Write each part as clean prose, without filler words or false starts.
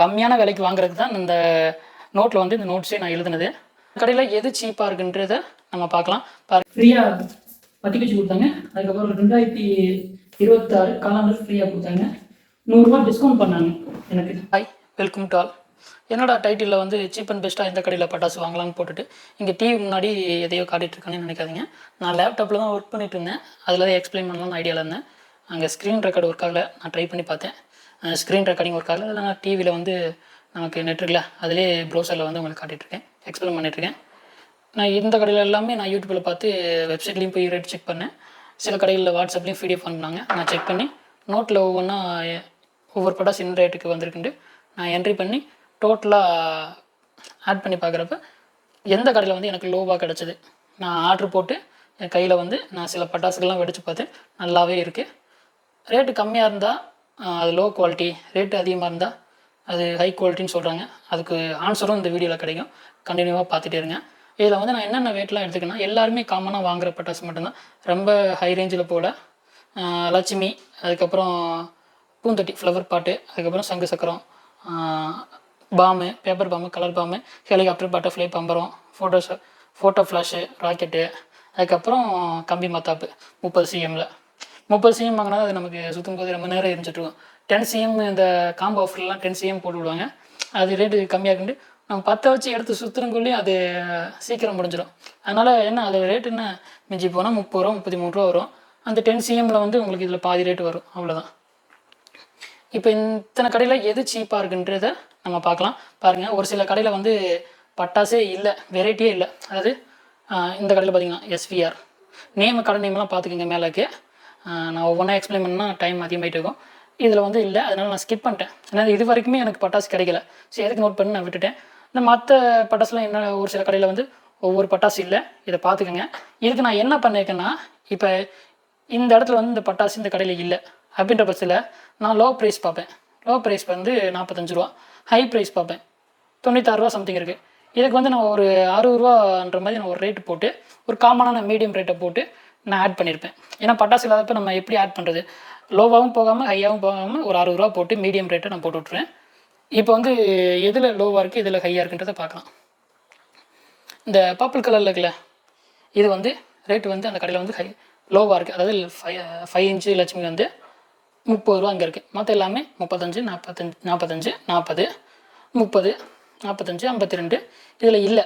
கம்மியான விலைக்கு வாங்குறதுக்கு தான் இந்த நோட்டில் வந்து இந்த நோட்ஸே நான் எழுதுனது. கடையில் எது சீப்பாக இருக்குன்றதை நம்ம பார்க்கலாம். ஃப்ரீயாக பட்டி வச்சு கொடுத்தாங்க. அதுக்கப்புறம் 2026 காலாண்டு ஃப்ரீயாக கொடுத்தாங்க. 100 ரூபா டிஸ்கவுண்ட் பண்ணாங்க எனக்கு. Hi, welcome to all. என்னோட டைட்டிலில் வந்து சீப் அண்ட் பெஸ்ட்டாக எந்த கடையில் பட்டாசு வாங்கலாம்னு போட்டுட்டு இங்கே டிவி முன்னாடி எதையோ காட்டிகிட்ருக்கானேன்னு நினைக்காதீங்க. நான் லேப்டாப்பில் தான் ஒர்க் பண்ணிட்டு இருந்தேன். அதில் தான் எக்ஸ்பிளைன் பண்ணலாம்னு ஐடியாவில் இருந்தேன். அங்கே ஸ்க்ரீன் ரெக்கார்டு ஒர்க் ஆகலை. நான் ட்ரை பண்ணி பார்த்தேன். ஸ்க்ரீன் ரெக்கார்டிங் ஒர்க் ஆகலை. அதில் நான் டிவியில் வந்து நமக்கு நெட் இருக்குல்ல, அதிலே ப்ரௌசரில் வந்து உங்களுக்கு காட்டிகிட்ருக்கேன், எக்ஸ்பிளைன் பண்ணிட்டுருக்கேன். நான் இந்த கடையில் எல்லாமே நான் யூடியூப்பில் பார்த்து வெப்சைட்லேயும் போய் ரேட் செக் பண்ணேன். சில கடைகளில் வாட்ஸ்அப்லேயும் பிடிஎஃப் பண்ணாங்க. நான் செக் பண்ணி நோட்டில் ஒவ்வொரு பட்டாசு என்ன ரேட்டுக்கு வந்திருக்குன்ட்டு நான் என்ட்ரி பண்ணி டோட்டலாக ஆட் பண்ணி பார்க்குறப்ப எந்த கடையில் வந்து எனக்கு லோவாக கிடச்சிது. நான் ஆர்ட்ரு போட்டு என் கையில் வந்து நான் சில பட்டாசுகள்லாம் வெடித்து பார்த்தேன். நல்லாவே இருக்குது. ரேட்டு கம்மியாக இருந்தால் அது லோ குவாலிட்டி, ரேட்டு அதிகமாக இருந்தால் அது ஹை குவாலிட்டின்னு சொல்கிறாங்க. அதுக்கு ஆன்சரும் இந்த வீடியோவில் கிடைக்கும். கண்டினியூவாக பார்த்துட்டே இருங்க. இதில் வந்து நான் என்னென்ன ரேட்லாம் எடுத்துக்கேன்னா, எல்லாருமே காமனாக வாங்குகிற பட்டாசு மட்டும்தான். ரொம்ப ஹை ரேஞ்சில் போல் லட்சுமி, அதுக்கப்புறம் பூந்தொட்டி, ஃப்ளவர் பாட்டு, அதுக்கப்புறம் சங்கு சக்கரம், பாம்பு, பேப்பர் பாம்பு, கலர் பாம்பு, ஹெலிகாப்டர், பட்டர்ஃப்ளை, பம்பரம், ஃபோட்டோ ஃப்ளாஷு, ராக்கெட்டு, அதுக்கப்புறம் கம்பி மத்தாப்பு 30 CMல 30 CM வாங்கினா அது நமக்கு சுற்றும் போது ரொம்ப நேரம் எரிஞ்சிட்ருக்கும். 10 CM இந்த காம்போ ஆஃபர்லாம் 10 CM போட்டு விடுவாங்க. அது ரேட்டு கம்மியாக இருக்குண்டு நம்ம 10 வச்சு எடுத்து சுற்றுறங்குள்ளேயும் அது சீக்கிரம் முடிஞ்சிடும். அதனால் என்ன, அது ரேட்டு என்ன மிஞ்சி போனால் 30 ரூபா 33 ரூபா வரும். அந்த 10 CMல வந்து உங்களுக்கு இதில் பாதி ரேட்டு வரும், அவ்வளோதான். இப்போ இத்தனை கடையில் எது சீப்பாக இருக்குன்றதை நம்ம பார்க்கலாம். பாருங்கள், ஒரு சில கடையில் வந்து பட்டாசே இல்லை, வெரைட்டியே இல்லை. அதாவது இந்த கடையில் பார்த்தீங்கன்னா SVR கடை நேம்லாம் பார்த்துக்கோங்க மேலேக்கு. நான் ஒவ்வொன்றா எக்ஸ்பிளைன் பண்ணால் டைம் அதிகமாகிட்டு இருக்கும். இதில் வந்து இல்லை, அதனால் நான் ஸ்கிப் பண்ணிட்டேன். ஏன்னா இது வரைக்குமே எனக்கு பட்டாசு கிடைக்கல. சரி, எதுக்கு நோட் பண்ணி நான் விட்டுட்டேன். இந்த மற்ற பட்டாசுலாம் என்ன, ஒரு சில கடையில் வந்து ஒவ்வொரு பட்டாசு இல்லை, இதை பார்த்துக்கோங்க. இதுக்கு நான் என்ன பண்ணியிருக்கேன்னா, இப்போ இந்த இடத்துல வந்து இந்த பட்டாசு இந்த கடையில் இல்லை அப்படின்ற பட்சத்தில் நான் லோ ப்ரைஸ் பார்ப்பேன். லோ ப்ரைஸ் வந்து 45 ரூபா, ஹை ப்ரைஸ் பார்ப்பேன் 96 ரூபா சம்திங் இருக்குது. இதுக்கு வந்து நான் ஒரு 60 ரூபான்ற மாதிரி நான் ஒரு ரேட்டு போட்டு, ஒரு காமனான மீடியம் ரேட்டை போட்டு நான் ஆட் பண்ணியிருப்பேன். ஏன்னா பட்டாசு இல்லாதப்போ நம்ம எப்படி ஆட் பண்ணுறது, லோவாகவும் போகாமல் ஹையாகவும் போகாமல் ஒரு 60 ரூபா போட்டு மீடியம் ரேட்டை நான் போட்டு விட்ருவேன். இப்போ வந்து எதில் லோவாக இருக்குது எதில் ஹையாக இருக்குன்றதை பார்க்கலாம். இந்த பர்பிள் கலரில் இருக்குல்ல, இது வந்து ரேட்டு வந்து அந்த கடையில் வந்து லோவாக இருக்குது. அதாவது 5 இன்ச்சு லட்சுமி வந்து 30 ரூபா அங்கே இருக்குது. மற்ற எல்லாமே 35, 45, 40, 30, 45, 52 இதில் இல்லை.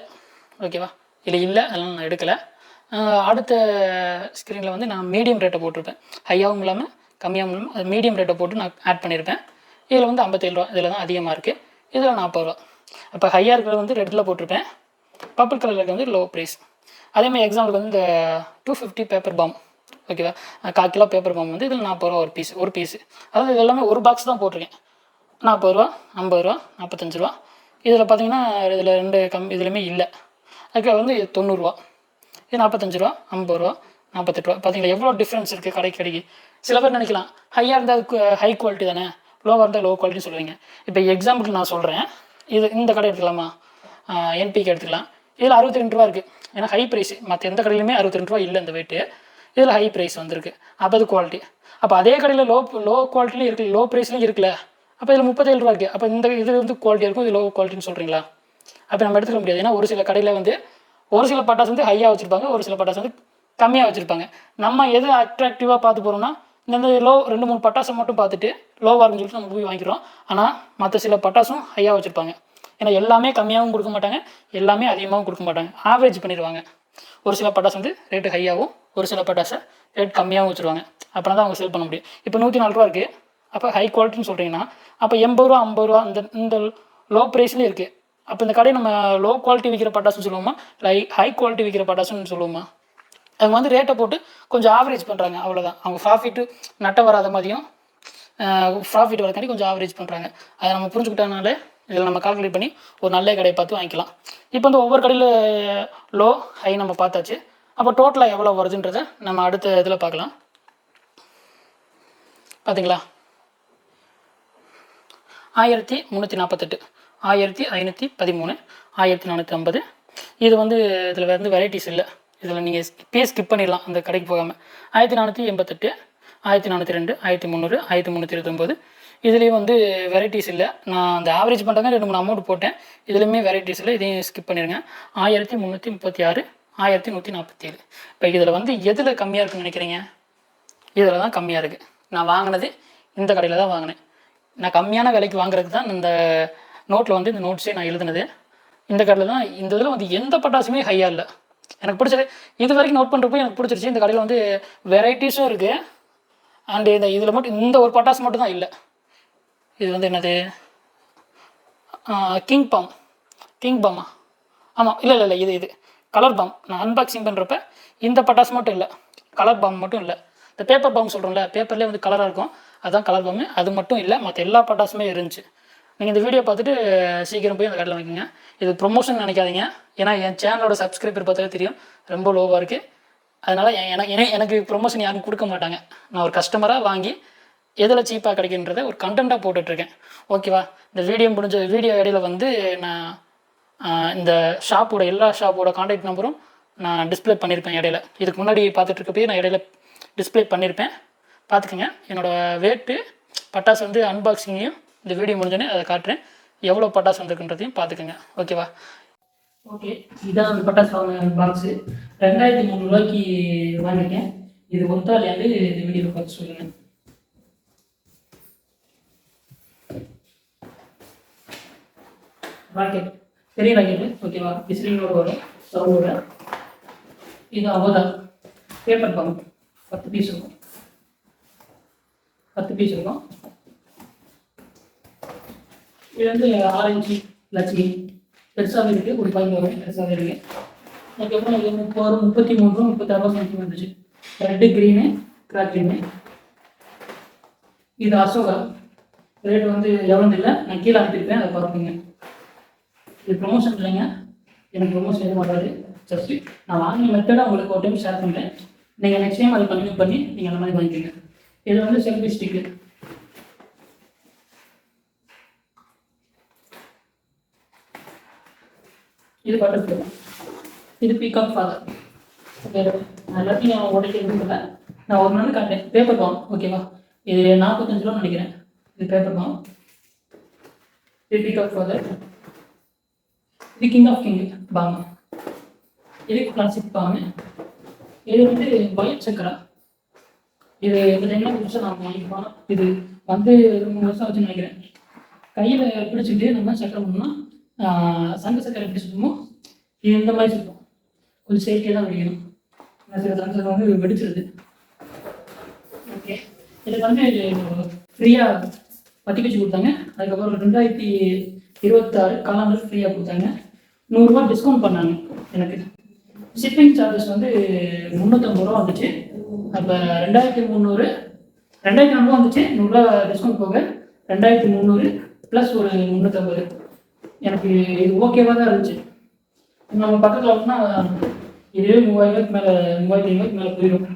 ஓகேவா, இதில் இல்லை, அதெல்லாம் நான் எடுக்கலை. அடுத்த ஸ்க்ரீனில் வந்து நான் மீடியம் ரேட்டை போட்டிருப்பேன். ஹையாகவும் இல்லாமல் கம்மியாகவும் இல்லாமல் அது மீடியம் ரேட்டை போட்டு நான் ஆட் பண்ணியிருப்பேன். இதில் வந்து 57 ரூபா, இதில் தான் அதிகமாக இருக்குது. இதில் 40 ரூபா. அப்போ ஹையாக இருக்கிறது வந்து ரெட்டில் போட்டிருப்பேன், பர்பிள் கலரில் வந்து லோ ப்ரைஸ். அதேமாதிரி எக்ஸாம்பிளுக்கு வந்து இந்த 250 பேப்பர் பாம், ஓகேவா, 1/4 கிலோ பேப்பர் பாம் வந்து இதில் 40 ரூபா ஒரு பீஸு. அதாவது இது எல்லாமே ஒரு பாக்ஸ் தான் போட்டிருக்கேன். 40 ரூபா, 50 ரூபா, 45 ரூபா. இதில் பார்த்தீங்கன்னா இதில் 2 இதுலையுமே இல்லை. அதுக்கு வந்து 90 ரூபா, இது 45 ரூபா, 50 ரூபா, 48 ரூபா. பார்த்தீங்களா எவ்வளோ டிஃப்ரென்ஸ் இருக்குது கடைக்கு. சில பேர் நினைக்கலாம் ஹையாக இருந்தால் அதுக்கு ஹை குவாலிட்டி தானே, லோவாக இருந்தால் லோ குவாலிட்டின்னு சொல்லுவீங்க. இப்போ எக்ஸாம்பிளுக்கு நான் சொல்கிறேன், இந்த கடை எடுத்துக்கலாமா, NPK எடுத்துக்கலாம். இதில் 62 ரூபா இருக்குது. ஏன்னா ஹை ப்ரைஸ். மற்ற எந்த கடையிலுமே 62 ரூபா இல்லை இந்த வெயிட்டு. இதில் ஹை ப்ரைஸ் வந்திருக்கு. அப்போ அது குவாலிட்டி. அப்போ அதே கடையில் லோ குவாலிட்டிலையும் இருக்குது, லோ ப்ரைஸ்லையும் இருக்குல்ல. அப்போ இதில் 37 ரூபா இருக்குது. அப்போ இந்த இது வந்து குவாலிட்டியாக இருக்கும், இது லோ குவாலிட்டின்னு சொல்கிறீங்களா? அப்போ நம்ம எடுத்துக்க முடியாது. ஏன்னா ஒரு சில கடையில் வந்து ஒரு சில பட்டாசு வந்து ஹையாக வச்சுருப்பாங்க, ஒரு சில பட்டாசு வந்து கம்மியாக வச்சுருப்பாங்க. நம்ம எது அட்ராக்டிவாக பார்த்து போகிறோம்னா, இந்த 2-3 பட்டாசை மட்டும் பார்த்துட்டு லோவாக இருக்குன்னு சொல்லிட்டு நம்ம போய் வாங்கிக்கிறோம். ஆனால் மற்ற சில பட்டாசும் ஹையாக வச்சுருப்பாங்க. ஏன்னா எல்லாமே கம்மியாகவும் கொடுக்க மாட்டாங்க, எல்லாமே அதிகமாகவும் கொடுக்க மாட்டாங்க, ஆவரேஜ் பண்ணிடுவாங்க. ஒரு சில பட்டாசு வந்து ரேட்டு ஹையாகவும், ஒரு சில பட்டாசை ரேட் கம்மியாகவும் வச்சுருவாங்க. அப்படின்னா தான் அவங்க சேல் பண்ண முடியும். இப்போ 104 ரூபா இருக்குது, அப்போ ஹை குவாலிட்டின்னு சொல்கிறீங்கன்னா அப்போ 80 ரூபா 50 ரூபா இந்த லோ ப்ரைஸ்லேயும் இருக்குது. அப்போ இந்த கடையை நம்ம லோ குவாலிட்டி விற்கிற பட்டாசுன்னு சொல்லுவோமா, ஹை குவாலிட்டி விற்கிற பட்டாசுன்னு சொல்லுவோமா? அவங்க வந்து ரேட்டை போட்டு கொஞ்சம் ஆவரேஜ் பண்ணுறாங்க, அவ்வளோதான். அவங்க ப்ராஃபிட்டு நட்ட வராத மாதிரியும் ப்ராஃபிட் வரக்காண்டி கொஞ்சம் ஆவரேஜ் பண்ணுறாங்க. அதை நம்ம புரிஞ்சுக்கிட்டனால இதில் நம்ம கால்குலேட் பண்ணி ஒரு நல்ல கடையை பார்த்து வாங்கிக்கலாம். இப்போ வந்து ஒவ்வொரு கடையில் லோ ஹை நம்ம பார்த்தாச்சு. அப்போ டோட்டலாக எவ்வளோ வருதுன்றதை நம்ம அடுத்த இதில் பார்க்கலாம். பார்த்தீங்களா, 1348, 1513, 1450. இது வந்து இதில் வந்து வெரைட்டிஸ் இல்லை. இதில் நீங்கள் ஸ்கிப் பண்ணிடலாம், அந்த கடைக்கு போகாமல். 1488, 1402, 1300, 1329. இதுலேயும் வந்து வெரைட்டிஸ் இல்லை. நான் அந்த ஆவரேஜ் பண்ணுறாங்க 2-3 அமௌண்ட் போட்டேன். இதுலேயுமே வெரைட்டிஸ் இல்லை. இதையும் ஸ்கிப் பண்ணிடுங்க. 1336, 1147. இப்போ இதில் வந்து எதில் கம்மியாக இருக்குன்னு நினைக்கிறீங்க? இதில் தான் கம்மியாக இருக்குது. நான் வாங்கினது இந்த கடையில் தான் வாங்கினேன். நான் கம்மியான விலைக்கு வாங்குறதுக்கு தான் இந்த நோட்டில் வந்து இந்த நோட்ஸே நான் எழுதுனது. இந்த கடையில் தான். இந்த இதில் வந்து எந்த பட்டாசுமே ஹையாக இல்லை. எனக்கு பிடிச்சது இது வரைக்கும் நோட் பண்ணுறப்போ எனக்கு பிடிச்சிருச்சு. இந்த கடையில் வந்து வெரைட்டிஸும் இருக்குது. அண்டு இந்த இதில் மட்டும் இந்த ஒரு பட்டாசு மட்டும் தான் இல்லை. இது வந்து என்னது, கிங் பாமா? ஆமாம், இல்லை இது கலர் பாம். நான் அன்பாக்சிங் பண்ணுறப்ப இந்த பட்டாசு மட்டும் இல்லை, கலர் பாம் மட்டும் இல்லை. இந்த பேப்பர் பாம் சொல்கிறோம்ல, பேப்பர்லேயே வந்து கலராக இருக்கும், அதுதான் கலர் பாம்பு. அது மட்டும் இல்லை, மற்ற எல்லா பட்டாசுமே இருந்துச்சு. நீங்கள் இந்த வீடியோ பார்த்துட்டு சீக்கிரம் போய் அந்த கடையில் வாங்கிக்கோங்க. இது ப்ரொமோஷன் நினைக்காதீங்க. ஏன்னா என் சேனலோட சப்ஸ்கிரைபர் பார்த்தாலே தெரியும், ரொம்ப லோவாக இருக்குது. அதனால் எனக்கு ப்ரொமோஷன் யாரும் கொடுக்க மாட்டாங்க. நான் ஒரு கஸ்டமராக வாங்கி எதில் சீப்பாக கிடைக்குன்றதை ஒரு கண்டென்ட்டாக போட்டுட்ருக்கேன். ஓகேவா? இந்த வீடியோ இடையில வந்து நான் இந்த எல்லா ஷாப்போட கான்டாக்ட் நம்பரும் நான் டிஸ்பிளே பண்ணியிருப்பேன் இடையில. இதுக்கு முன்னாடி பார்த்துட்ருக்கப்பே நான் இடையில டிஸ்பிளே பண்ணியிருப்பேன், பார்த்துக்கோங்க. என்னோடய வெயிட்டு பட்டாசு வந்து அன்பாக்சிங்கையும் இந்த வீடியோ முடிஞ்சோடனே அதை காட்டுறேன். எவ்வளோ பட்டாசு வந்துருக்குன்றதையும் பார்த்துக்கோங்க. ஓகேவா? ஓகே, இதான் அந்த பட்டாசு வாங்கின பாக்ஸு. 2300 ரூபாய்க்கு வாங்கியிருக்கேன். இது ஒருத்தாலையாண்டு இந்த வீடியோ பார்த்து சொல்லுங்கள். ராக்கெட், பெரிய ராக்கெட்டு. ஓகேவா? விசிலிங்கோட வரும், சவுண்டோட. இது அவதான் பேப்பர் பாம். 10 பீஸ் இருக்கும். 10 பீஸ் இருக்கும். இது வந்து ஆரஞ்சு லட்சுமி பெருசாகவே இருக்குது. ஒரு பாய்க்கு வரும், பெருசாகவே இருக்குது. அதுக்கப்புறம் இது 33 ரூபா 36 ரூபா சம்திங் வந்துச்சு. Red green, crack green. இது அசோகா. ரேட்டு வந்து எவ்வளோன்னு இல்லை, நான் கீழே அனுப்பியிருப்பேன், அதை பார்த்துங்க. இது ப்ரொமோஷன் இல்லைங்க, எனக்கு ப்ரொமோஷன் எதுவும் வராது. ஜஸ்ட்டு நான் வாங்கின மெத்தடாக உங்களுக்கு ஒரு டைம் ஷேர் பண்ணுறேன். நீங்கள் நெக்ஸ்ட் டைம் அதை கண்டினியூ பண்ணி நீங்கள் அந்த மாதிரி வாங்கிக்கோங்க. இது வந்து செல்ஃபி ஸ்டிக்கு. இது பட்டர்ஃப்ளை. இது பீகாக் ஃபாதர். வேறு எல்லாத்தையும் நான் உடைக்கிறதுல நான் ஒரு நாள் காட்டேன். Paper bomb. ஓகேவா? இது 45 ரூபா நினைக்கிறேன். இது பேப்பர் பாம். இது பீகாக் ஃபாதர். இது கிங் ஆஃப் கிங் பாம். இது கிளாசிக் பாம். இது வந்து ஒயிட் சக்கரா. இது என்ன வருஷம் நான் வாங்கிப்போம். இது வந்து 3 வருஷம் ஆச்சுன்னு நினைக்கிறேன். கையில் பிடிச்சிட்டு நம்ம சக்கரை பண்ணோம்னா சங்க சக்கரை எப்படி சுற்றுமோ இது இந்த மாதிரி சுற்றும். கொஞ்சம் சேஃப்டியாக தான் வெடிக்கணும். சில சங்க சக்கரை வந்து வெடிச்சிருது. ஓகே, இதுக்கு வந்து ஃப்ரீயாக பற்றி வச்சு கொடுத்தாங்க. அதுக்கப்புறம் 2026 காலாண்டு ஃப்ரீயாக கொடுத்தாங்க. 100 ரூபா டிஸ்கவுண்ட் பண்ணாங்க எனக்கு. ஷிப்பிங் சார்ஜஸ் வந்து 350 ரூபா வந்துச்சு. அப்போ 2300 2400 வந்துச்சு. 100 ரூபா டிஸ்கவுண்ட் போக 2300 ப்ளஸ் ஒரு 350. எனக்கு இது ஓகேவாக தான் இருந்துச்சு. நம்ம பக்கத்தில் வாங்கினா இதே 3000 மேலே 3500 மேலே போயிடும்.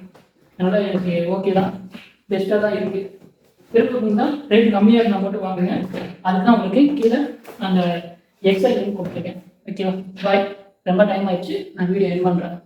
அதனால் எனக்கு ஓகே தான், பெஸ்ட்டாக தான் இருக்குது. விருப்பம் தான் ரேட் கம்மியாக இருந்தால் மட்டும் வாங்குங்க. அதுதான் உங்களுக்கு கீழே அந்த எக்ஸல் லிங்க் கொடுத்துருக்கேன். ஓகேவா? பாய். ரொம்ப டைம் ஆயிடுச்சு, நான் வீடியோ எண்ட் பண்ணுறேன்.